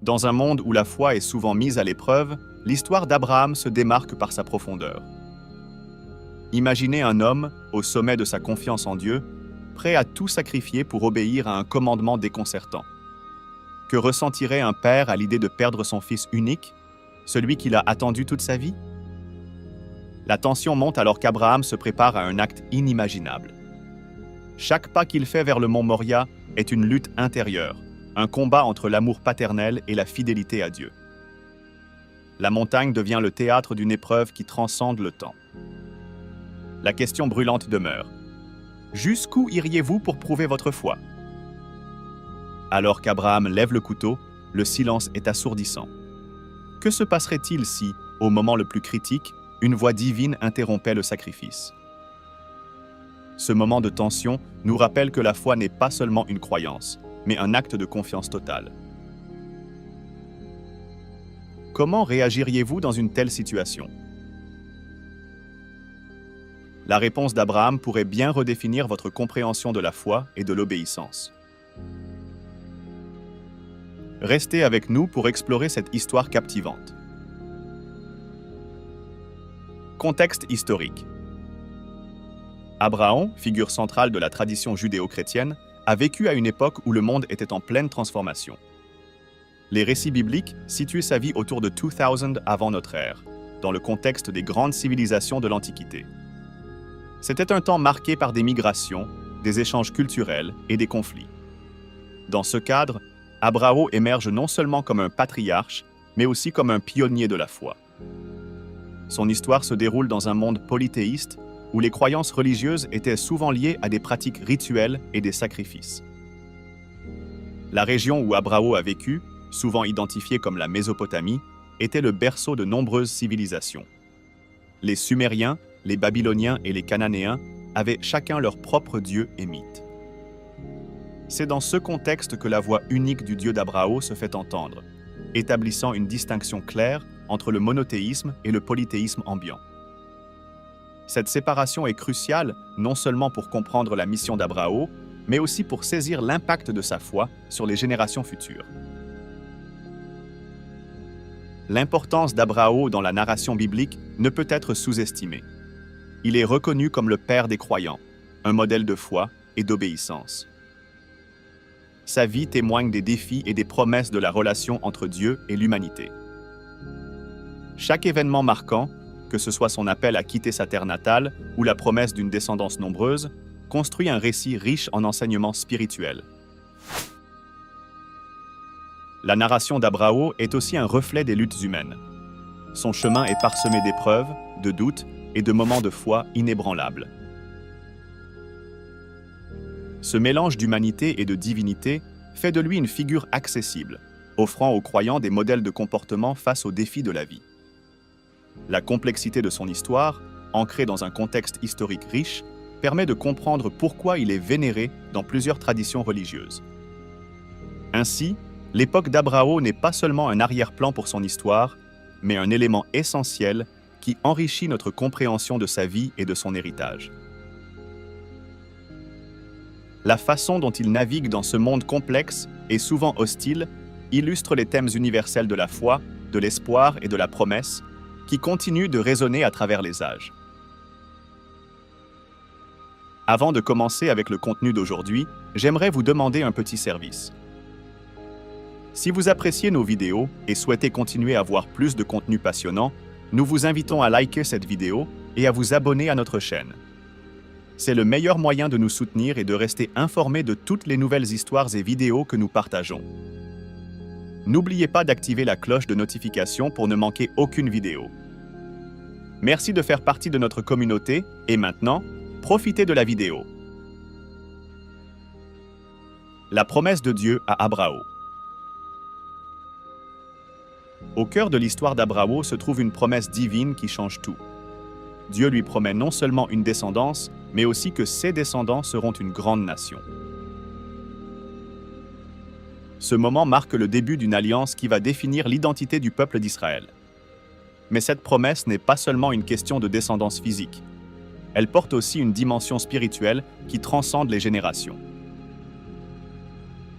Dans un monde où la foi est souvent mise à l'épreuve, l'histoire d'Abraham se démarque par sa profondeur. Imaginez un homme, au sommet de sa confiance en Dieu, prêt à tout sacrifier pour obéir à un commandement déconcertant. Que ressentirait un père à l'idée de perdre son fils unique, celui qu'il a attendu toute sa vie? La tension monte alors qu'Abraham se prépare à un acte inimaginable. Chaque pas qu'il fait vers le mont Moria est une lutte intérieure, un combat entre l'amour paternel et la fidélité à Dieu. La montagne devient le théâtre d'une épreuve qui transcende le temps. La question brûlante demeure. Jusqu'où iriez-vous pour prouver votre foi? Alors qu'Abraham lève le couteau, le silence est assourdissant. Que se passerait-il si, au moment le plus critique, une voix divine interrompait le sacrifice? Ce moment de tension nous rappelle que la foi n'est pas seulement une croyance, mais un acte de confiance totale. Comment réagiriez-vous dans une telle situation? La réponse d'Abraham pourrait bien redéfinir votre compréhension de la foi et de l'obéissance. Restez avec nous pour explorer cette histoire captivante. Contexte historique. Abraham, figure centrale de la tradition judéo-chrétienne, a vécu à une époque où le monde était en pleine transformation. Les récits bibliques situent sa vie autour de 2000 avant notre ère, dans le contexte des grandes civilisations de l'Antiquité. C'était un temps marqué par des migrations, des échanges culturels et des conflits. Dans ce cadre, Abraham émerge non seulement comme un patriarche, mais aussi comme un pionnier de la foi. Son histoire se déroule dans un monde polythéiste où les croyances religieuses étaient souvent liées à des pratiques rituelles et des sacrifices. La région où Abraham a vécu, souvent identifiée comme la Mésopotamie, était le berceau de nombreuses civilisations. Les Sumériens, les Babyloniens et les Cananéens avaient chacun leur propre dieu et mythe. C'est dans ce contexte que la voix unique du Dieu d'Abraham se fait entendre, établissant une distinction claire entre le monothéisme et le polythéisme ambiant. Cette séparation est cruciale non seulement pour comprendre la mission d'Abraham, mais aussi pour saisir l'impact de sa foi sur les générations futures. L'importance d'Abraham dans la narration biblique ne peut être sous-estimée. Il est reconnu comme le père des croyants, un modèle de foi et d'obéissance. Sa vie témoigne des défis et des promesses de la relation entre Dieu et l'humanité. Chaque événement marquant, que ce soit son appel à quitter sa terre natale ou la promesse d'une descendance nombreuse, construit un récit riche en enseignements spirituels. La narration d'Abraham est aussi un reflet des luttes humaines. Son chemin est parsemé d'épreuves, de doutes et de moments de foi inébranlables. Ce mélange d'humanité et de divinité fait de lui une figure accessible, offrant aux croyants des modèles de comportement face aux défis de la vie. La complexité de son histoire, ancrée dans un contexte historique riche, permet de comprendre pourquoi il est vénéré dans plusieurs traditions religieuses. Ainsi, l'époque d'Abraham n'est pas seulement un arrière-plan pour son histoire, mais un élément essentiel qui enrichit notre compréhension de sa vie et de son héritage. La façon dont il navigue dans ce monde complexe et souvent hostile illustre les thèmes universels de la foi, de l'espoir et de la promesse, qui continuent de résonner à travers les âges. Avant de commencer avec le contenu d'aujourd'hui, j'aimerais vous demander un petit service. Si vous appréciez nos vidéos et souhaitez continuer à voir plus de contenu passionnant, nous vous invitons à liker cette vidéo et à vous abonner à notre chaîne. C'est le meilleur moyen de nous soutenir et de rester informés de toutes les nouvelles histoires et vidéos que nous partageons. N'oubliez pas d'activer la cloche de notification pour ne manquer aucune vidéo. Merci de faire partie de notre communauté et maintenant, profitez de la vidéo. La promesse de Dieu à Abraham. Au cœur de l'histoire d'Abraham se trouve une promesse divine qui change tout. Dieu lui promet non seulement une descendance, mais aussi que ses descendants seront une grande nation. Ce moment marque le début d'une alliance qui va définir l'identité du peuple d'Israël. Mais cette promesse n'est pas seulement une question de descendance physique. Elle porte aussi une dimension spirituelle qui transcende les générations.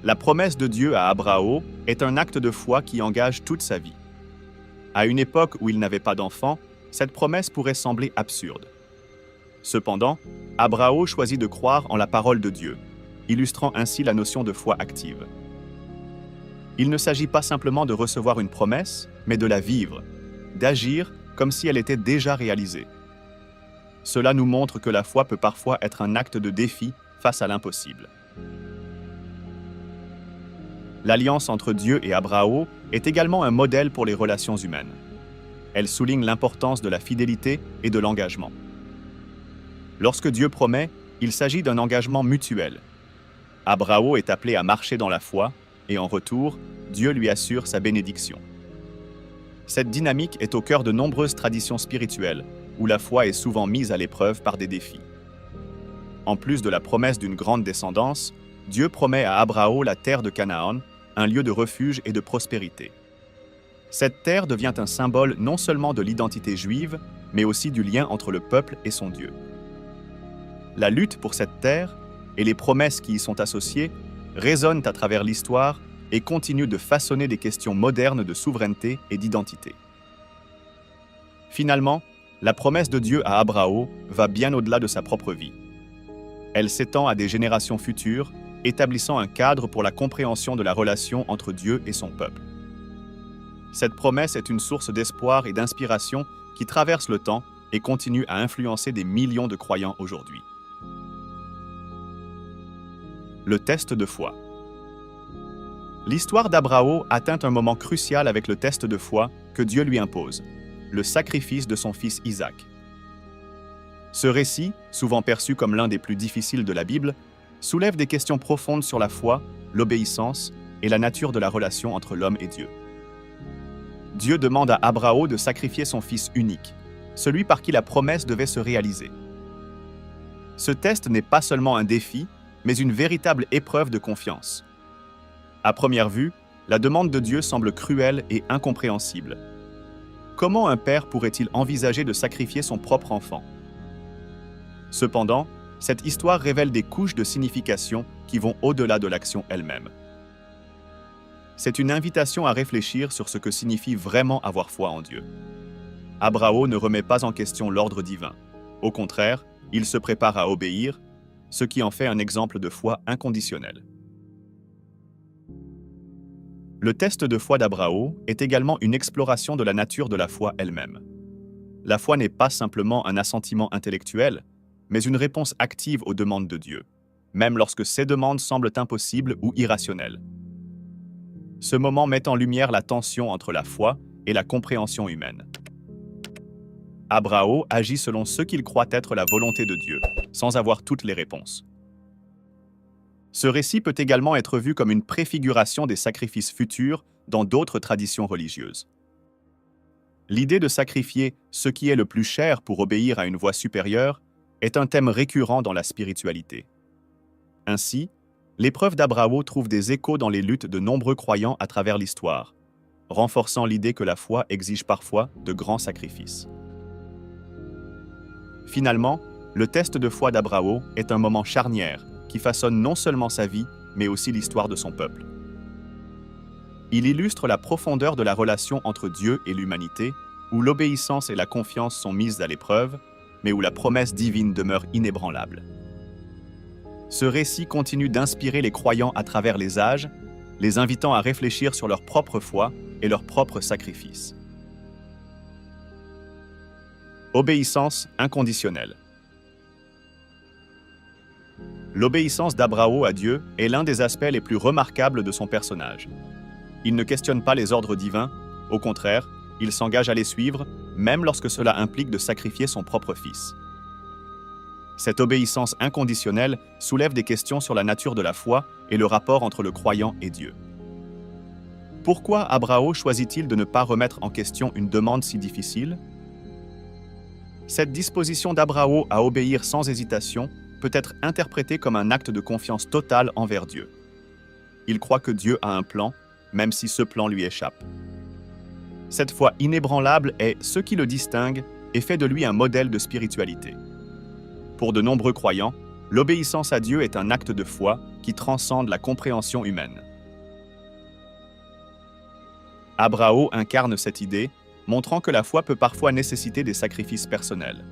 La promesse de Dieu à Abraham est un acte de foi qui engage toute sa vie. À une époque où il n'avait pas d'enfant, cette promesse pourrait sembler absurde. Cependant, Abraham choisit de croire en la parole de Dieu, illustrant ainsi la notion de foi active. Il ne s'agit pas simplement de recevoir une promesse, mais de la vivre, d'agir comme si elle était déjà réalisée. Cela nous montre que la foi peut parfois être un acte de défi face à l'impossible. L'alliance entre Dieu et Abraham est également un modèle pour les relations humaines. Elle souligne l'importance de la fidélité et de l'engagement. Lorsque Dieu promet, il s'agit d'un engagement mutuel. Abraham est appelé à marcher dans la foi, et en retour, Dieu lui assure sa bénédiction. Cette dynamique est au cœur de nombreuses traditions spirituelles, où la foi est souvent mise à l'épreuve par des défis. En plus de la promesse d'une grande descendance, Dieu promet à Abraham la terre de Canaan, un lieu de refuge et de prospérité. Cette terre devient un symbole non seulement de l'identité juive, mais aussi du lien entre le peuple et son Dieu. La lutte pour cette terre et les promesses qui y sont associées résonnent à travers l'histoire et continuent de façonner des questions modernes de souveraineté et d'identité. Finalement, la promesse de Dieu à Abraham va bien au-delà de sa propre vie. Elle s'étend à des générations futures, établissant un cadre pour la compréhension de la relation entre Dieu et son peuple. Cette promesse est une source d'espoir et d'inspiration qui traverse le temps et continue à influencer des millions de croyants aujourd'hui. Le test de foi. L'histoire d'Abraham atteint un moment crucial avec le test de foi que Dieu lui impose, le sacrifice de son fils Isaac. Ce récit, souvent perçu comme l'un des plus difficiles de la Bible, soulève des questions profondes sur la foi, l'obéissance et la nature de la relation entre l'homme et Dieu. Dieu demande à Abraham de sacrifier son fils unique, celui par qui la promesse devait se réaliser. Ce test n'est pas seulement un défi, mais une véritable épreuve de confiance. À première vue, la demande de Dieu semble cruelle et incompréhensible. Comment un père pourrait-il envisager de sacrifier son propre enfant? Cependant, cette histoire révèle des couches de signification qui vont au-delà de l'action elle-même. C'est une invitation à réfléchir sur ce que signifie vraiment avoir foi en Dieu. Abraham ne remet pas en question l'ordre divin. Au contraire, il se prépare à obéir, ce qui en fait un exemple de foi inconditionnelle. Le test de foi d'Abraham est également une exploration de la nature de la foi elle-même. La foi n'est pas simplement un assentiment intellectuel, mais une réponse active aux demandes de Dieu, même lorsque ces demandes semblent impossibles ou irrationnelles. Ce moment met en lumière la tension entre la foi et la compréhension humaine. Abraham agit selon ce qu'il croit être la volonté de Dieu, sans avoir toutes les réponses. Ce récit peut également être vu comme une préfiguration des sacrifices futurs dans d'autres traditions religieuses. L'idée de sacrifier ce qui est le plus cher pour obéir à une voie supérieure est un thème récurrent dans la spiritualité. Ainsi, l'épreuve d'Abraham trouve des échos dans les luttes de nombreux croyants à travers l'histoire, renforçant l'idée que la foi exige parfois de grands sacrifices. Finalement, le test de foi d'Abraham est un moment charnière qui façonne non seulement sa vie, mais aussi l'histoire de son peuple. Il illustre la profondeur de la relation entre Dieu et l'humanité, où l'obéissance et la confiance sont mises à l'épreuve, mais où la promesse divine demeure inébranlable. Ce récit continue d'inspirer les croyants à travers les âges, les invitant à réfléchir sur leur propre foi et leur propre sacrifice. Obéissance inconditionnelle. L'obéissance d'Abraham à Dieu est l'un des aspects les plus remarquables de son personnage. Il ne questionne pas les ordres divins, au contraire, il s'engage à les suivre, même lorsque cela implique de sacrifier son propre fils. Cette obéissance inconditionnelle soulève des questions sur la nature de la foi et le rapport entre le croyant et Dieu. Pourquoi Abraham choisit-il de ne pas remettre en question une demande si difficile? Cette disposition d'Abraham à obéir sans hésitation peut être interprétée comme un acte de confiance totale envers Dieu. Il croit que Dieu a un plan, même si ce plan lui échappe. Cette foi inébranlable est ce qui le distingue et fait de lui un modèle de spiritualité. Pour de nombreux croyants, l'obéissance à Dieu est un acte de foi qui transcende la compréhension humaine. Abrao incarne cette idée, montrant que la foi peut parfois nécessiter des sacrifices personnels.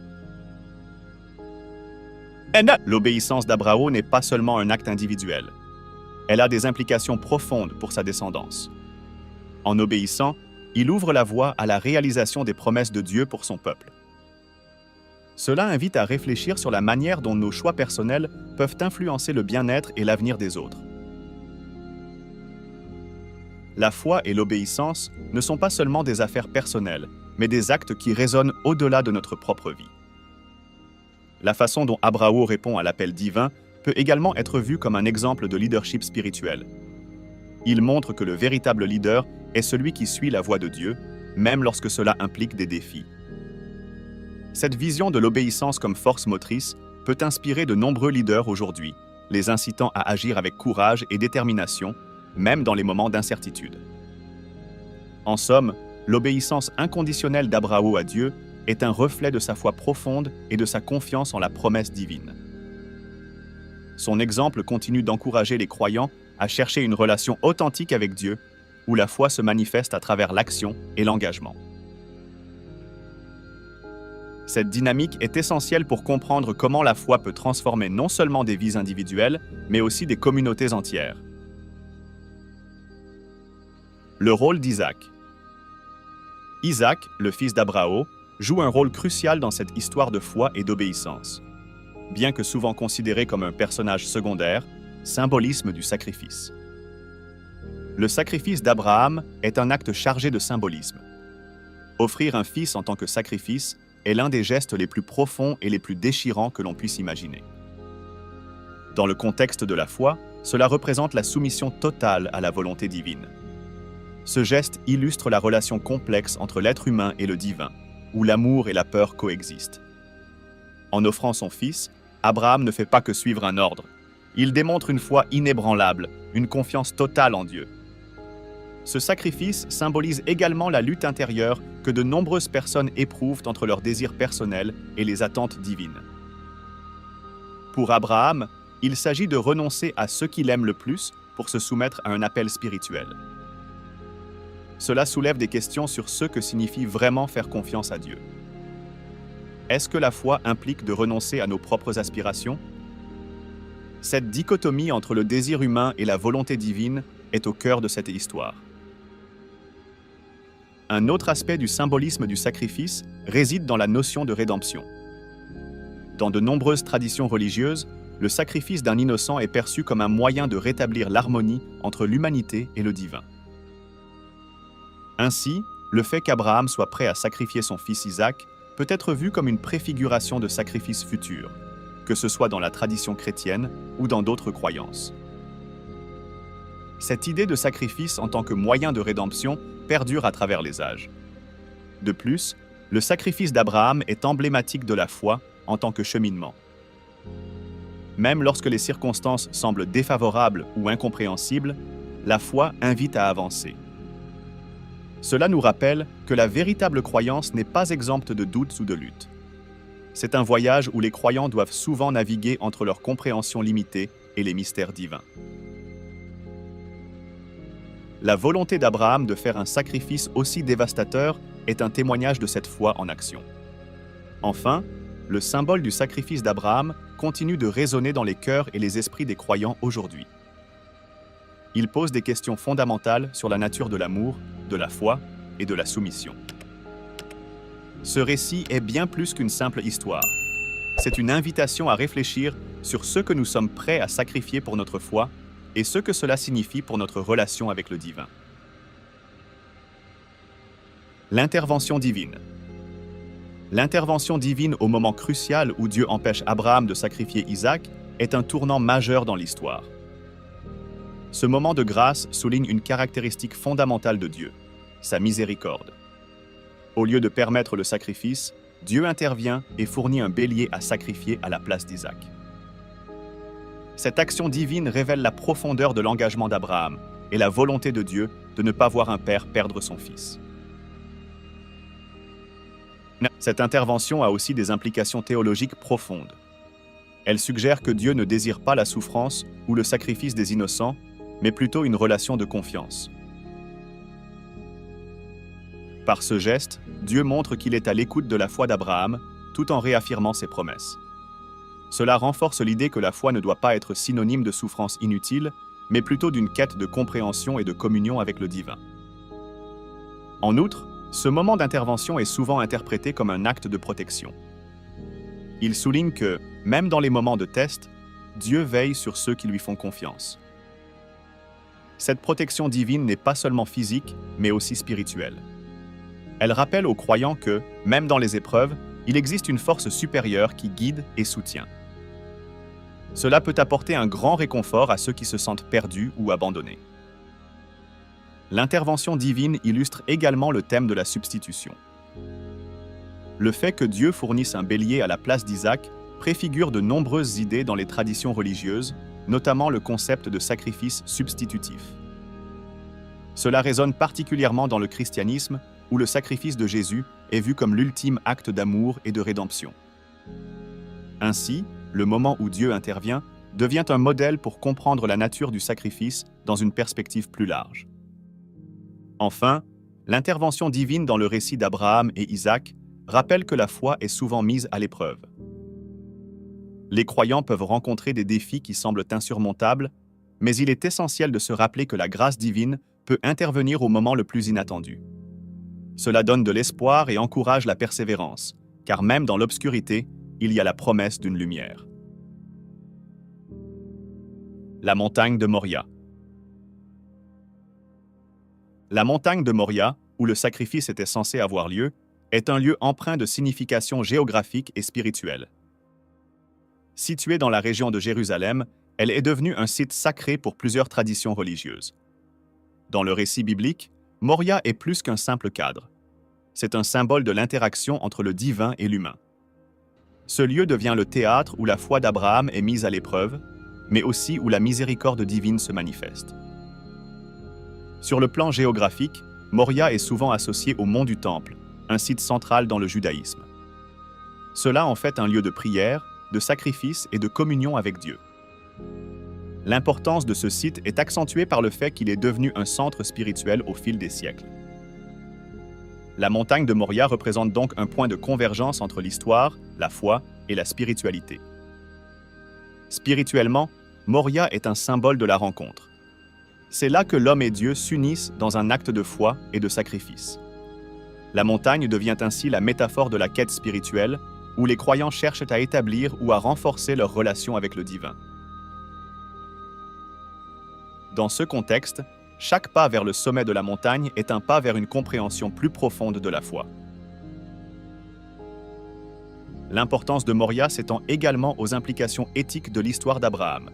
L'obéissance d'Abrao n'est pas seulement un acte individuel. Elle a des implications profondes pour sa descendance. En obéissant, il ouvre la voie à la réalisation des promesses de Dieu pour son peuple. Cela invite à réfléchir sur la manière dont nos choix personnels peuvent influencer le bien-être et l'avenir des autres. La foi et l'obéissance ne sont pas seulement des affaires personnelles, mais des actes qui résonnent au-delà de notre propre vie. La façon dont Abrao répond à l'appel divin peut également être vue comme un exemple de leadership spirituel. Il montre que le véritable leader est celui qui suit la voie de Dieu, même lorsque cela implique des défis. Cette vision de l'obéissance comme force motrice peut inspirer de nombreux leaders aujourd'hui, les incitant à agir avec courage et détermination, même dans les moments d'incertitude. En somme, l'obéissance inconditionnelle d'Abrao à Dieu est un reflet de sa foi profonde et de sa confiance en la promesse divine. Son exemple continue d'encourager les croyants à chercher une relation authentique avec Dieu, où la foi se manifeste à travers l'action et l'engagement. Cette dynamique est essentielle pour comprendre comment la foi peut transformer non seulement des vies individuelles, mais aussi des communautés entières. Le rôle d'Isaac. Isaac, le fils d'Abrao, joue un rôle crucial dans cette histoire de foi et d'obéissance. Bien que souvent considéré comme un personnage secondaire, symbolisme du sacrifice. Le sacrifice d'Abraham est un acte chargé de symbolisme. Offrir un fils en tant que sacrifice est l'un des gestes les plus profonds et les plus déchirants que l'on puisse imaginer. Dans le contexte de la foi, cela représente la soumission totale à la volonté divine. Ce geste illustre la relation complexe entre l'être humain et le divin, où l'amour et la peur coexistent. En offrant son fils, Abraham ne fait pas que suivre un ordre. Il démontre une foi inébranlable, une confiance totale en Dieu. Ce sacrifice symbolise également la lutte intérieure que de nombreuses personnes éprouvent entre leurs désirs personnels et les attentes divines. Pour Abraham, il s'agit de renoncer à ce qu'il aime le plus pour se soumettre à un appel spirituel. Cela soulève des questions sur ce que signifie vraiment faire confiance à Dieu. Est-ce que la foi implique de renoncer à nos propres aspirations? Cette dichotomie entre le désir humain et la volonté divine est au cœur de cette histoire. Un autre aspect du symbolisme du sacrifice réside dans la notion de rédemption. Dans de nombreuses traditions religieuses, le sacrifice d'un innocent est perçu comme un moyen de rétablir l'harmonie entre l'humanité et le divin. Ainsi, le fait qu'Abraham soit prêt à sacrifier son fils Isaac peut être vu comme une préfiguration de sacrifice futur, que ce soit dans la tradition chrétienne ou dans d'autres croyances. Cette idée de sacrifice en tant que moyen de rédemption perdure à travers les âges. De plus, le sacrifice d'Abraham est emblématique de la foi en tant que cheminement. Même lorsque les circonstances semblent défavorables ou incompréhensibles, la foi invite à avancer. Cela nous rappelle que la véritable croyance n'est pas exempte de doutes ou de luttes. C'est un voyage où les croyants doivent souvent naviguer entre leur compréhension limitée et les mystères divins. La volonté d'Abraham de faire un sacrifice aussi dévastateur est un témoignage de cette foi en action. Enfin, le symbole du sacrifice d'Abraham continue de résonner dans les cœurs et les esprits des croyants aujourd'hui. Il pose des questions fondamentales sur la nature de l'amour, de la foi et de la soumission. Ce récit est bien plus qu'une simple histoire. C'est une invitation à réfléchir sur ce que nous sommes prêts à sacrifier pour notre foi et ce que cela signifie pour notre relation avec le divin. L'intervention divine. L'intervention divine au moment crucial où Dieu empêche Abraham de sacrifier Isaac est un tournant majeur dans l'histoire. Ce moment de grâce souligne une caractéristique fondamentale de Dieu, sa miséricorde. Au lieu de permettre le sacrifice, Dieu intervient et fournit un bélier à sacrifier à la place d'Isaac. Cette action divine révèle la profondeur de l'engagement d'Abraham et la volonté de Dieu de ne pas voir un père perdre son fils. Cette intervention a aussi des implications théologiques profondes. Elle suggère que Dieu ne désire pas la souffrance ou le sacrifice des innocents, mais plutôt une relation de confiance. Par ce geste, Dieu montre qu'il est à l'écoute de la foi d'Abraham, tout en réaffirmant ses promesses. Cela renforce l'idée que la foi ne doit pas être synonyme de souffrance inutile, mais plutôt d'une quête de compréhension et de communion avec le divin. En outre, ce moment d'intervention est souvent interprété comme un acte de protection. Il souligne que, même dans les moments de test, Dieu veille sur ceux qui lui font confiance. Cette protection divine n'est pas seulement physique, mais aussi spirituelle. Elle rappelle aux croyants que, même dans les épreuves, il existe une force supérieure qui guide et soutient. Cela peut apporter un grand réconfort à ceux qui se sentent perdus ou abandonnés. L'intervention divine illustre également le thème de la substitution. Le fait que Dieu fournisse un bélier à la place d'Isaac préfigure de nombreuses idées dans les traditions religieuses, notamment le concept de sacrifice substitutif. Cela résonne particulièrement dans le christianisme, où le sacrifice de Jésus est vu comme l'ultime acte d'amour et de rédemption. Ainsi, le moment où Dieu intervient devient un modèle pour comprendre la nature du sacrifice dans une perspective plus large. Enfin, l'intervention divine dans le récit d'Abraham et Isaac rappelle que la foi est souvent mise à l'épreuve. Les croyants peuvent rencontrer des défis qui semblent insurmontables, mais il est essentiel de se rappeler que la grâce divine peut intervenir au moment le plus inattendu. Cela donne de l'espoir et encourage la persévérance, car même dans l'obscurité, il y a la promesse d'une lumière. La montagne de Moria. La montagne de Moria, où le sacrifice était censé avoir lieu, est un lieu empreint de signification géographique et spirituelle. Située dans la région de Jérusalem, elle est devenue un site sacré pour plusieurs traditions religieuses. Dans le récit biblique, Moria est plus qu'un simple cadre. C'est un symbole de l'interaction entre le divin et l'humain. Ce lieu devient le théâtre où la foi d'Abraham est mise à l'épreuve, mais aussi où la miséricorde divine se manifeste. Sur le plan géographique, Moria est souvent associé au mont du Temple, un site central dans le judaïsme. Cela en fait un lieu de prière, de sacrifice et de communion avec Dieu. L'importance de ce site est accentuée par le fait qu'il est devenu un centre spirituel au fil des siècles. La montagne de Moria représente donc un point de convergence entre l'histoire, la foi et la spiritualité. Spirituellement, Moria est un symbole de la rencontre. C'est là que l'homme et Dieu s'unissent dans un acte de foi et de sacrifice. La montagne devient ainsi la métaphore de la quête spirituelle, où les croyants cherchent à établir ou à renforcer leur relation avec le divin. Dans ce contexte, chaque pas vers le sommet de la montagne est un pas vers une compréhension plus profonde de la foi. L'importance de Moria s'étend également aux implications éthiques de l'histoire d'Abraham.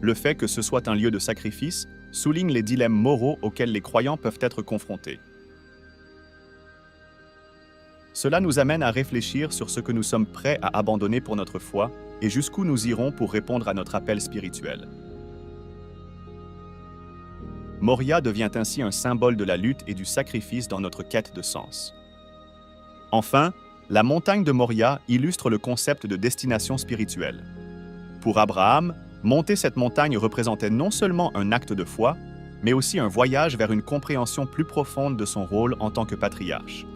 Le fait que ce soit un lieu de sacrifice souligne les dilemmes moraux auxquels les croyants peuvent être confrontés. Cela nous amène à réfléchir sur ce que nous sommes prêts à abandonner pour notre foi et jusqu'où nous irons pour répondre à notre appel spirituel. Moria devient ainsi un symbole de la lutte et du sacrifice dans notre quête de sens. Enfin, la montagne de Moria illustre le concept de destination spirituelle. Pour Abraham, monter cette montagne représentait non seulement un acte de foi, mais aussi un voyage vers une compréhension plus profonde de son rôle en tant que patriarche.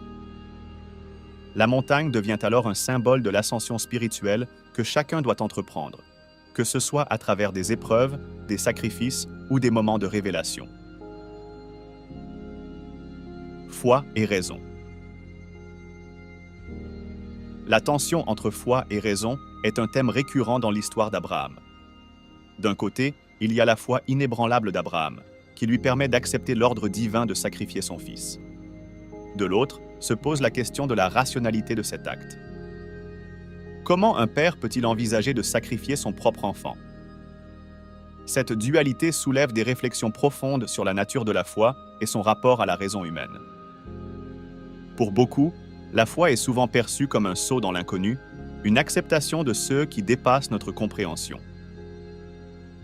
La montagne devient alors un symbole de l'ascension spirituelle que chacun doit entreprendre, que ce soit à travers des épreuves, des sacrifices ou des moments de révélation. Foi et raison. La tension entre foi et raison est un thème récurrent dans l'histoire d'Abraham. D'un côté, il y a la foi inébranlable d'Abraham, qui lui permet d'accepter l'ordre divin de sacrifier son fils. De l'autre, se pose la question de la rationalité de cet acte. Comment un père peut-il envisager de sacrifier son propre enfant? Cette dualité soulève des réflexions profondes sur la nature de la foi et son rapport à la raison humaine. Pour beaucoup, la foi est souvent perçue comme un saut dans l'inconnu, une acceptation de ceux qui dépassent notre compréhension.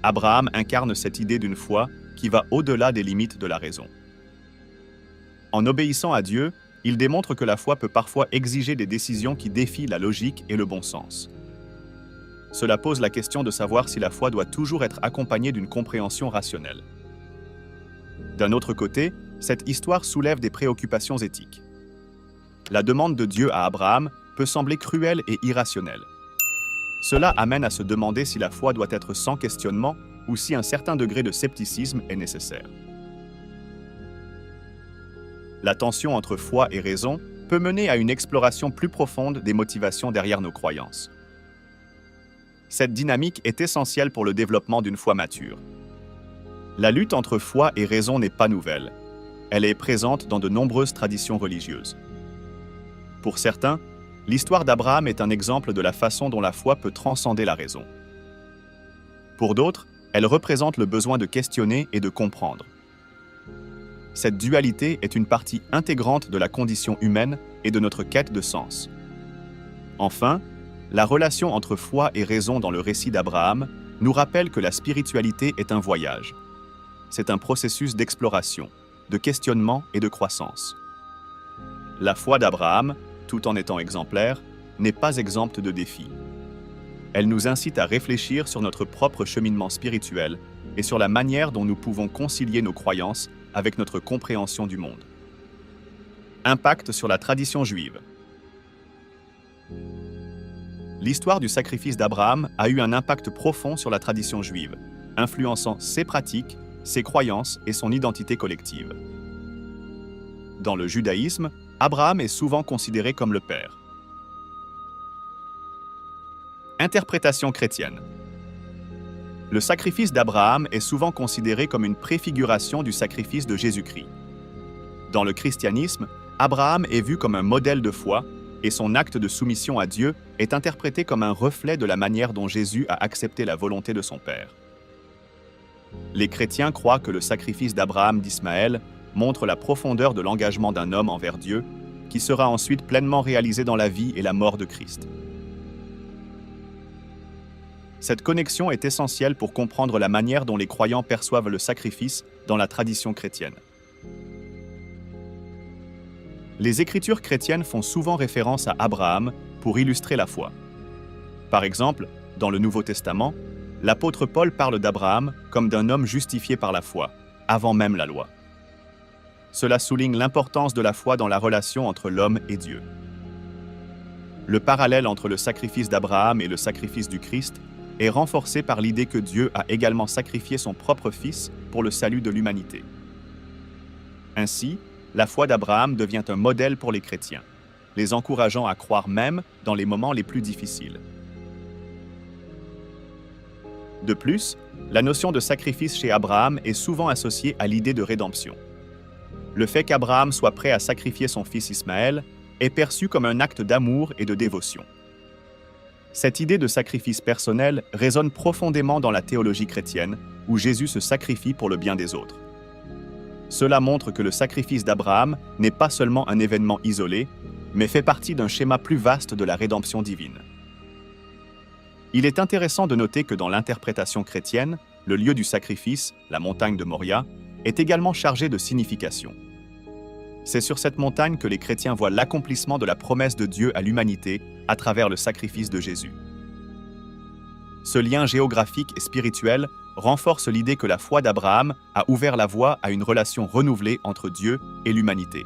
Abraham incarne cette idée d'une foi qui va au-delà des limites de la raison. En obéissant à Dieu, il démontre que la foi peut parfois exiger des décisions qui défient la logique et le bon sens. cela pose la question de savoir si la foi doit toujours être accompagnée d'une compréhension rationnelle. D'un autre côté, cette histoire soulève des préoccupations éthiques. La demande de Dieu à Abraham peut sembler cruelle et irrationnelle. Cela amène à se demander si la foi doit être sans questionnement ou si un certain degré de scepticisme est nécessaire. La tension entre foi et raison peut mener à une exploration plus profonde des motivations derrière nos croyances. Cette dynamique est essentielle pour le développement d'une foi mature. La lutte entre foi et raison n'est pas nouvelle. Elle est présente dans de nombreuses traditions religieuses. Pour certains, l'histoire d'Abraham est un exemple de la façon dont la foi peut transcender la raison. Pour d'autres, elle représente le besoin de questionner et de comprendre. Cette dualité est une partie intégrante de la condition humaine et de notre quête de sens. Enfin, la relation entre foi et raison dans le récit d'Abraham nous rappelle que la spiritualité est un voyage. C'est un processus d'exploration, de questionnement et de croissance. La foi d'Abraham, tout en étant exemplaire, n'est pas exempte de défis. Elle nous incite à réfléchir sur notre propre cheminement spirituel et sur la manière dont nous pouvons concilier nos croyances avec notre compréhension du monde. Impact sur la tradition juive. L'histoire du sacrifice d'Abraham a eu un impact profond sur la tradition juive, influençant ses pratiques, ses croyances et son identité collective. Dans le judaïsme, Abraham est souvent considéré comme le père. Interprétation chrétienne. Le sacrifice d'Abraham est souvent considéré comme une préfiguration du sacrifice de Jésus-Christ. Dans le christianisme, Abraham est vu comme un modèle de foi et son acte de soumission à Dieu est interprété comme un reflet de la manière dont Jésus a accepté la volonté de son Père. Les chrétiens croient que le sacrifice d'Abraham d'Ismaël montre la profondeur de l'engagement d'un homme envers Dieu, qui sera ensuite pleinement réalisé dans la vie et la mort de Christ. Cette connexion est essentielle pour comprendre la manière dont les croyants perçoivent le sacrifice dans la tradition chrétienne. Les Écritures chrétiennes font souvent référence à Abraham pour illustrer la foi. Par exemple, dans le Nouveau Testament, l'apôtre Paul parle d'Abraham comme d'un homme justifié par la foi, avant même la loi. Cela souligne l'importance de la foi dans la relation entre l'homme et Dieu. Le parallèle entre le sacrifice d'Abraham et le sacrifice du Christ est renforcé par l'idée que Dieu a également sacrifié son propre Fils pour le salut de l'humanité. Ainsi, la foi d'Abraham devient un modèle pour les chrétiens, les encourageant à croire même dans les moments les plus difficiles. De plus, la notion de sacrifice chez Abraham est souvent associée à l'idée de rédemption. Le fait qu'Abraham soit prêt à sacrifier son fils Ismaël est perçu comme un acte d'amour et de dévotion. Cette idée de sacrifice personnel résonne profondément dans la théologie chrétienne, où Jésus se sacrifie pour le bien des autres. Cela montre que le sacrifice d'Abraham n'est pas seulement un événement isolé, mais fait partie d'un schéma plus vaste de la rédemption divine. Il est intéressant de noter que dans l'interprétation chrétienne, le lieu du sacrifice, la montagne de Moria, est également chargé de signification. C'est sur cette montagne que les chrétiens voient l'accomplissement de la promesse de Dieu à l'humanité à travers le sacrifice de Jésus. Ce lien géographique et spirituel renforce l'idée que la foi d'Abraham a ouvert la voie à une relation renouvelée entre Dieu et l'humanité.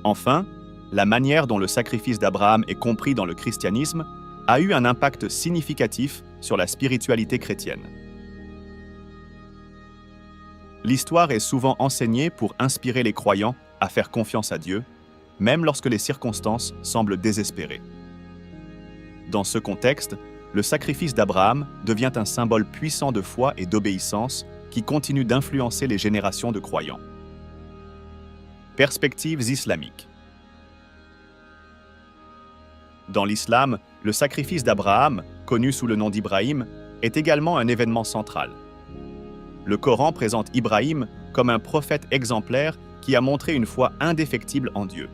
Enfin, la manière dont le sacrifice d'Abraham est compris dans le christianisme a eu un impact significatif sur la spiritualité chrétienne. L'histoire est souvent enseignée pour inspirer les croyants à faire confiance à Dieu, même lorsque les circonstances semblent désespérées. Dans ce contexte, le sacrifice d'Abraham devient un symbole puissant de foi et d'obéissance qui continue d'influencer les générations de croyants. Perspectives islamiques. Dans l'islam, le sacrifice d'Abraham, connu sous le nom d'Ibrahim, est également un événement central. Le Coran présente Ibrahim comme un prophète exemplaire qui a montré une foi indéfectible en Dieu.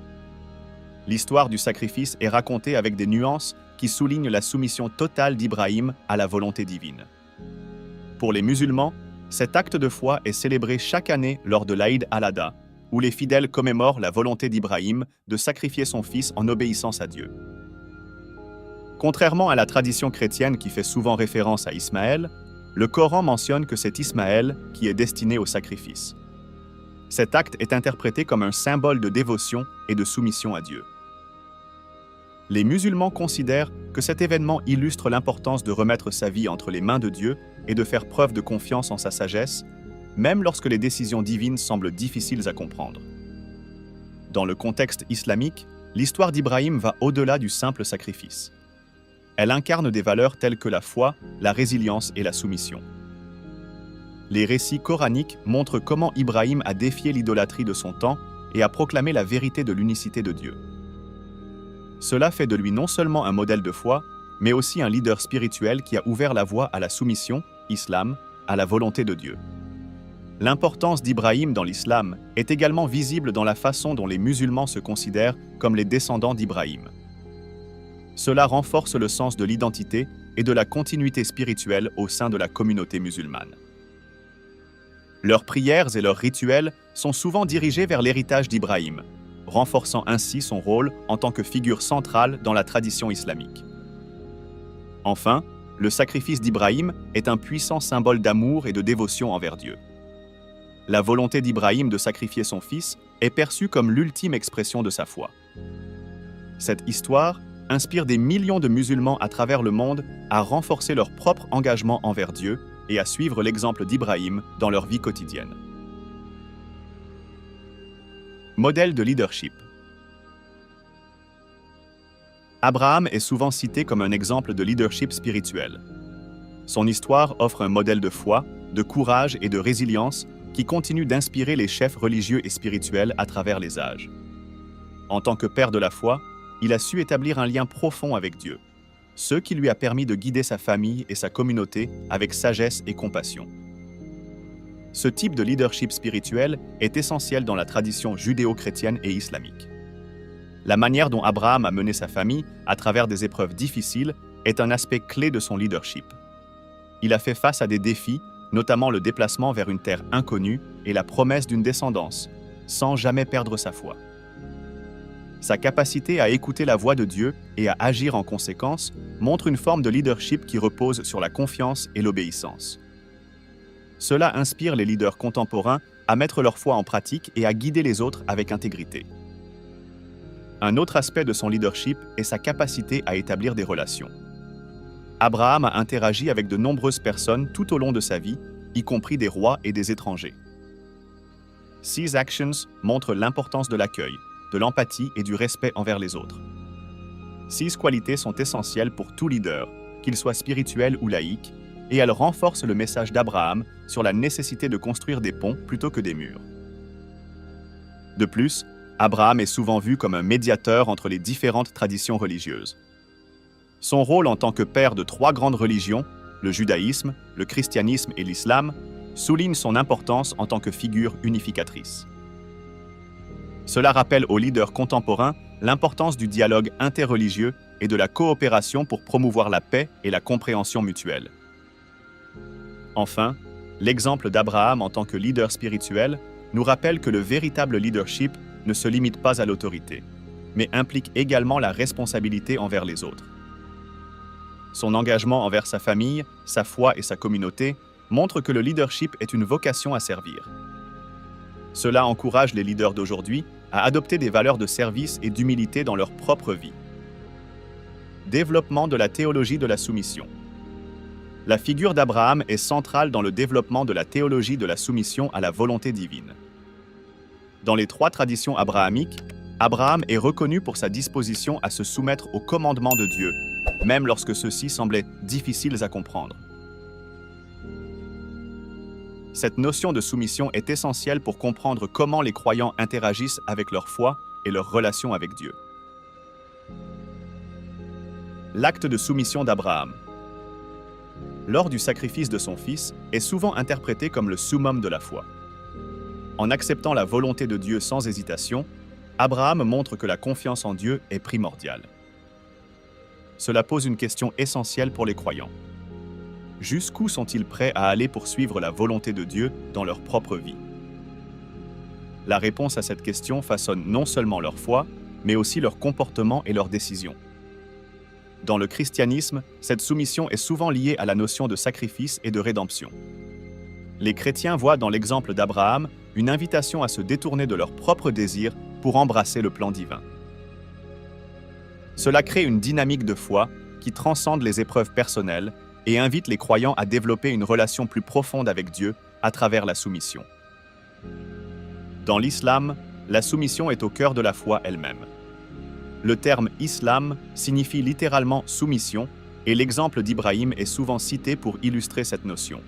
L'histoire du sacrifice est racontée avec des nuances qui soulignent la soumission totale d'Ibrahim à la volonté divine. Pour les musulmans, cet acte de foi est célébré chaque année lors de l'Aïd al-Adha, où les fidèles commémorent la volonté d'Ibrahim de sacrifier son fils en obéissance à Dieu. Contrairement à la tradition chrétienne qui fait souvent référence à Ismaël, le Coran mentionne que c'est Ismaël qui est destiné au sacrifice. Cet acte est interprété comme un symbole de dévotion et de soumission à Dieu. Les musulmans considèrent que cet événement illustre l'importance de remettre sa vie entre les mains de Dieu et de faire preuve de confiance en sa sagesse, même lorsque les décisions divines semblent difficiles à comprendre. Dans le contexte islamique, l'histoire d'Ibrahim va au-delà du simple sacrifice. Elle incarne des valeurs telles que la foi, la résilience et la soumission. Les récits coraniques montrent comment Ibrahim a défié l'idolâtrie de son temps et a proclamé la vérité de l'unicité de Dieu. Cela fait de lui non seulement un modèle de foi, mais aussi un leader spirituel qui a ouvert la voie à la soumission, islam, à la volonté de Dieu. L'importance d'Ibrahim dans l'islam est également visible dans la façon dont les musulmans se considèrent comme les descendants d'Ibrahim. Cela renforce le sens de l'identité et de la continuité spirituelle au sein de la communauté musulmane. Leurs prières et leurs rituels sont souvent dirigés vers l'héritage d'Ibrahim, renforçant ainsi son rôle en tant que figure centrale dans la tradition islamique. Enfin, le sacrifice d'Ibrahim est un puissant symbole d'amour et de dévotion envers Dieu. La volonté d'Ibrahim de sacrifier son fils est perçue comme l'ultime expression de sa foi. Cette histoire inspire des millions de musulmans à travers le monde à renforcer leur propre engagement envers Dieu et à suivre l'exemple d'Ibrahim dans leur vie quotidienne. Modèle de leadership. Abraham est souvent cité comme un exemple de leadership spirituel. Son histoire offre un modèle de foi, de courage et de résilience qui continue d'inspirer les chefs religieux et spirituels à travers les âges. En tant que père de la foi, il a su établir un lien profond avec Dieu, ce qui lui a permis de guider sa famille et sa communauté avec sagesse et compassion. Ce type de leadership spirituel est essentiel dans la tradition judéo-chrétienne et islamique. La manière dont Abraham a mené sa famille à travers des épreuves difficiles est un aspect clé de son leadership. Il a fait face à des défis, notamment le déplacement vers une terre inconnue et la promesse d'une descendance, sans jamais perdre sa foi. Sa capacité à écouter la voix de Dieu et à agir en conséquence montre une forme de leadership qui repose sur la confiance et l'obéissance. Cela inspire les leaders contemporains à mettre leur foi en pratique et à guider les autres avec intégrité. Un autre aspect de son leadership est sa capacité à établir des relations. Abraham a interagi avec de nombreuses personnes tout au long de sa vie, y compris des rois et des étrangers. Ces actions montrent l'importance de l'accueil, de l'empathie et du respect envers les autres. Ces qualités sont essentielles pour tout leader, qu'il soit spirituel ou laïque, et elles renforcent le message d'Abraham sur la nécessité de construire des ponts plutôt que des murs. De plus, Abraham est souvent vu comme un médiateur entre les différentes traditions religieuses. Son rôle en tant que père de 3 grandes religions, le judaïsme, le christianisme et l'islam, souligne son importance en tant que figure unificatrice. Cela rappelle aux leaders contemporains l'importance du dialogue interreligieux et de la coopération pour promouvoir la paix et la compréhension mutuelle. Enfin, l'exemple d'Abraham en tant que leader spirituel nous rappelle que le véritable leadership ne se limite pas à l'autorité, mais implique également la responsabilité envers les autres. Son engagement envers sa famille, sa foi et sa communauté montre que le leadership est une vocation à servir. Cela encourage les leaders d'aujourd'hui à adopter des valeurs de service et d'humilité dans leur propre vie. Développement de la théologie de la soumission. La figure d'Abraham est centrale dans le développement de la théologie de la soumission à la volonté divine. Dans les 3 traditions abrahamiques, Abraham est reconnu pour sa disposition à se soumettre aux commandements de Dieu, même lorsque ceux-ci semblaient difficiles à comprendre. Cette notion de soumission est essentielle pour comprendre comment les croyants interagissent avec leur foi et leur relation avec Dieu. L'acte de soumission d'Abraham. Lors du sacrifice de son fils, est souvent interprété comme le summum de la foi. En acceptant la volonté de Dieu sans hésitation, Abraham montre que la confiance en Dieu est primordiale. Cela pose une question essentielle pour les croyants. Jusqu'où sont-ils prêts à aller pour suivre la volonté de Dieu dans leur propre vie? La réponse à cette question façonne non seulement leur foi, mais aussi leur comportement et leurs décisions. Dans le christianisme, cette soumission est souvent liée à la notion de sacrifice et de rédemption. Les chrétiens voient dans l'exemple d'Abraham une invitation à se détourner de leurs propres désirs pour embrasser le plan divin. Cela crée une dynamique de foi qui transcende les épreuves personnelles et invite les croyants à développer une relation plus profonde avec Dieu à travers la soumission. Dans l'islam, la soumission est au cœur de la foi elle-même. Le terme « islam » signifie littéralement « soumission » et l'exemple d'Ibrahim est souvent cité pour illustrer cette notion.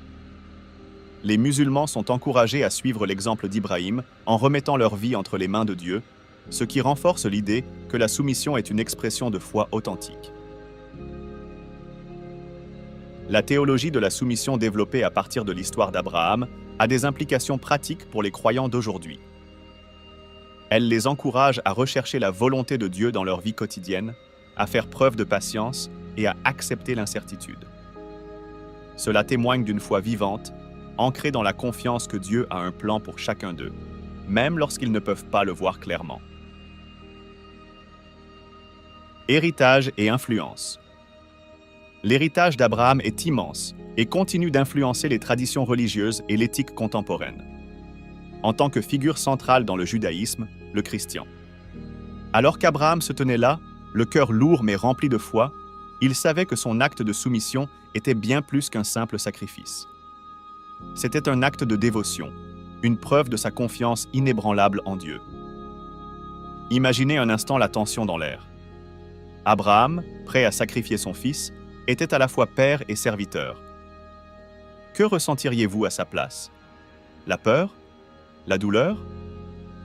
Les musulmans sont encouragés à suivre l'exemple d'Ibrahim en remettant leur vie entre les mains de Dieu, ce qui renforce l'idée que la soumission est une expression de foi authentique. La théologie de la soumission développée à partir de l'histoire d'Abraham a des implications pratiques pour les croyants d'aujourd'hui. Elle les encourage à rechercher la volonté de Dieu dans leur vie quotidienne, à faire preuve de patience et à accepter l'incertitude. Cela témoigne d'une foi vivante, ancrée dans la confiance que Dieu a un plan pour chacun d'eux, même lorsqu'ils ne peuvent pas le voir clairement. Héritage et influence. L'héritage d'Abraham est immense et continue d'influencer les traditions religieuses et l'éthique contemporaine. En tant que figure centrale dans le judaïsme, le chrétien. Alors qu'Abraham se tenait là, le cœur lourd mais rempli de foi, il savait que son acte de soumission était bien plus qu'un simple sacrifice. C'était un acte de dévotion, une preuve de sa confiance inébranlable en Dieu. Imaginez un instant la tension dans l'air. Abraham, prêt à sacrifier son fils, était à la fois père et serviteur. Que ressentiriez-vous à sa place? La peur? La douleur?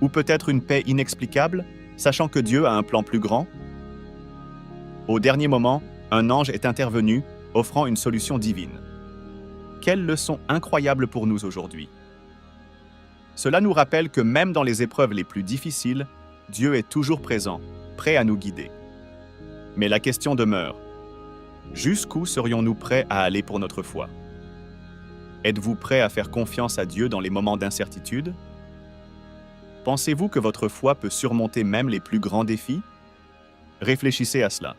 Ou peut-être une paix inexplicable, sachant que Dieu a un plan plus grand? Au dernier moment, un ange est intervenu, offrant une solution divine. Quelle leçon incroyable pour nous aujourd'hui! Cela nous rappelle que même dans les épreuves les plus difficiles, Dieu est toujours présent, prêt à nous guider. Mais la question demeure, jusqu'où serions-nous prêts à aller pour notre foi? Êtes-vous prêt à faire confiance à Dieu dans les moments d'incertitude? Pensez-vous que votre foi peut surmonter même les plus grands défis? Réfléchissez à cela.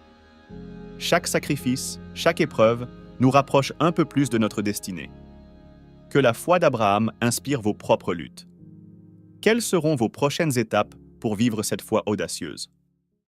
Chaque sacrifice, chaque épreuve, nous rapproche un peu plus de notre destinée. Que la foi d'Abraham inspire vos propres luttes. Quelles seront vos prochaines étapes pour vivre cette foi audacieuse?